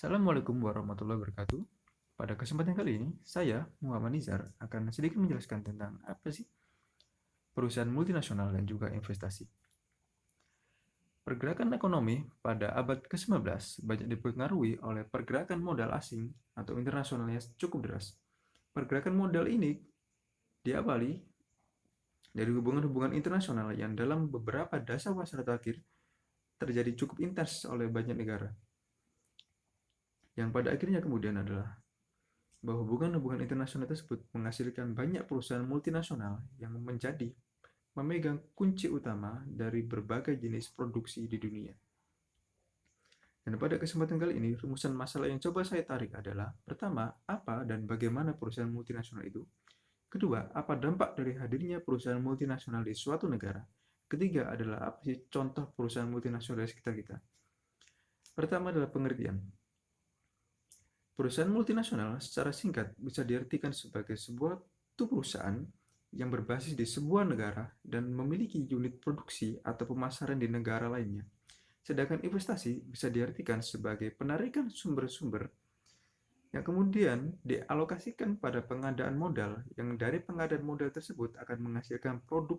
Assalamualaikum warahmatullahi wabarakatuh. Pada kesempatan kali ini, saya, Muhammad Nizar, akan sedikit menjelaskan tentang apa sih perusahaan multinasional dan juga investasi. Pergerakan ekonomi pada abad ke-19 banyak dipengaruhi oleh pergerakan modal asing atau internasional yang cukup deras. Pergerakan modal ini diawali dari hubungan-hubungan internasional yang dalam beberapa dasawarsa terakhir terjadi cukup intens oleh banyak negara. Yang pada akhirnya kemudian adalah bahwa hubungan-hubungan internasional tersebut menghasilkan banyak perusahaan multinasional yang menjadi memegang kunci utama dari berbagai jenis produksi di dunia. Dan pada kesempatan kali ini, rumusan masalah yang coba saya tarik adalah: pertama, apa dan bagaimana perusahaan multinasional itu? Kedua, apa dampak dari hadirnya perusahaan multinasional di suatu negara? Ketiga adalah apa sih contoh perusahaan multinasional di sekitar kita? Pertama adalah pengertian. Perusahaan multinasional secara singkat bisa diartikan sebagai sebuah perusahaan yang berbasis di sebuah negara dan memiliki unit produksi atau pemasaran di negara lainnya. Sedangkan investasi bisa diartikan sebagai penarikan sumber-sumber yang kemudian dialokasikan pada pengadaan modal yang dari pengadaan modal tersebut akan menghasilkan produk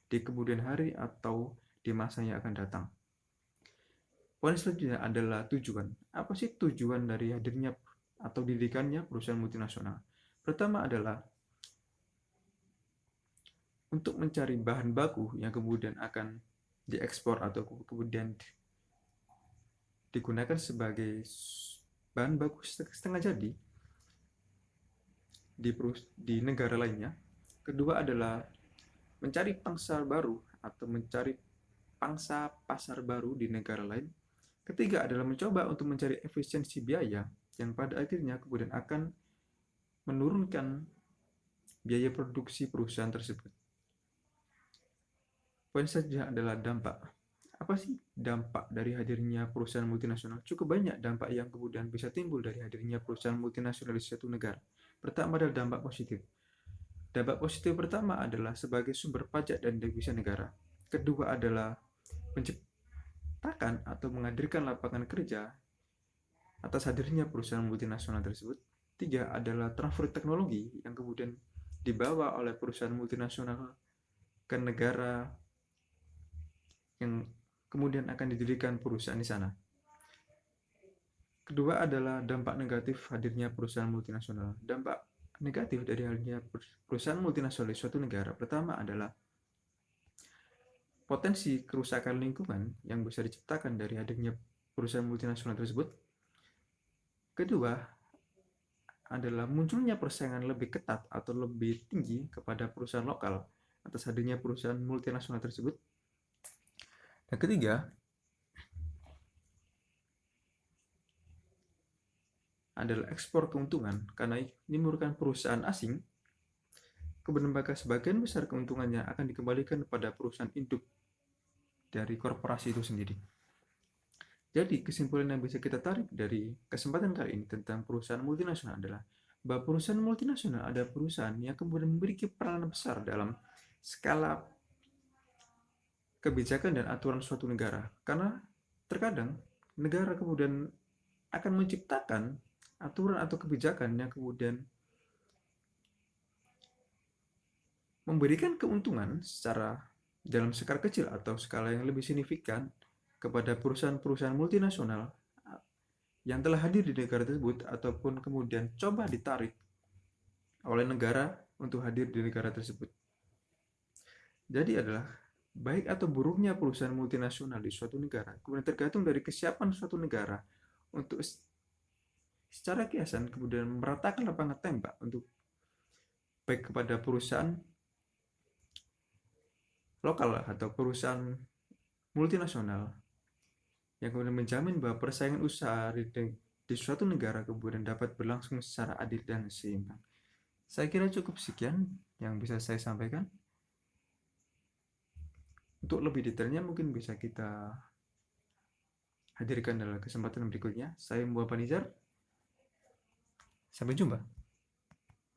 di kemudian hari atau di masa yang akan datang. Poin selanjutnya adalah tujuan. Apa sih tujuan dari hadirnya atau didirikannya perusahaan multinasional? Pertama adalah untuk mencari bahan baku yang kemudian akan diekspor atau kemudian digunakan sebagai bahan baku setengah jadi di negara lainnya. Kedua adalah mencari pangsa baru atau mencari pangsa pasar baru di negara lain. Ketiga adalah mencoba untuk mencari efisiensi biaya yang pada akhirnya kemudian akan menurunkan biaya produksi perusahaan tersebut. Poin selanjutnya adalah dampak. Apa sih dampak dari hadirnya perusahaan multinasional? Cukup banyak dampak yang kemudian bisa timbul dari hadirnya perusahaan multinasional di suatu negara. Pertama adalah dampak positif. Dampak positif pertama adalah sebagai sumber pajak dan devisa negara. Kedua adalah menciptakan atau menghadirkan lapangan kerja atas hadirnya perusahaan multinasional tersebut. Tiga adalah transfer teknologi yang kemudian dibawa oleh perusahaan multinasional ke negara yang kemudian akan didirikan perusahaan di sana. Kedua adalah dampak negatif hadirnya perusahaan multinasional. Dampak negatif dari hadirnya perusahaan multinasional di suatu negara pertama adalah potensi kerusakan lingkungan yang bisa diciptakan dari hadirnya perusahaan multinasional tersebut. Kedua adalah munculnya persaingan lebih ketat atau lebih tinggi kepada perusahaan lokal atas hadirnya perusahaan multinasional tersebut. Dan ketiga adalah ekspor keuntungan, karena ini merupakan perusahaan asing, kemudian maka sebagian besar keuntungannya akan dikembalikan kepada perusahaan induk dari korporasi itu sendiri. Jadi kesimpulan yang bisa kita tarik dari kesempatan kali ini tentang perusahaan multinasional adalah bahwa perusahaan multinasional ada perusahaan yang kemudian memiliki peranan besar dalam skala kebijakan dan aturan suatu negara. Karena terkadang negara kemudian akan menciptakan aturan atau kebijakan yang kemudian memberikan keuntungan secara dalam skala kecil atau skala yang lebih signifikan kepada perusahaan-perusahaan multinasional yang telah hadir di negara tersebut ataupun kemudian coba ditarik oleh negara untuk hadir di negara tersebut. Jadi adalah baik atau buruknya perusahaan multinasional di suatu negara kemudian tergantung dari kesiapan suatu negara untuk secara kiasan kemudian meratakan lapangan tembak untuk baik kepada perusahaan lokal atau perusahaan multinasional yang kemudian menjamin bahwa persaingan usaha di suatu negara kemudian dapat berlangsung secara adil dan seimbang. Saya kira cukup sekian yang bisa saya sampaikan. Untuk lebih detailnya mungkin bisa kita hadirkan dalam kesempatan berikutnya. Saya Muhammad Nizar. Sampai jumpa.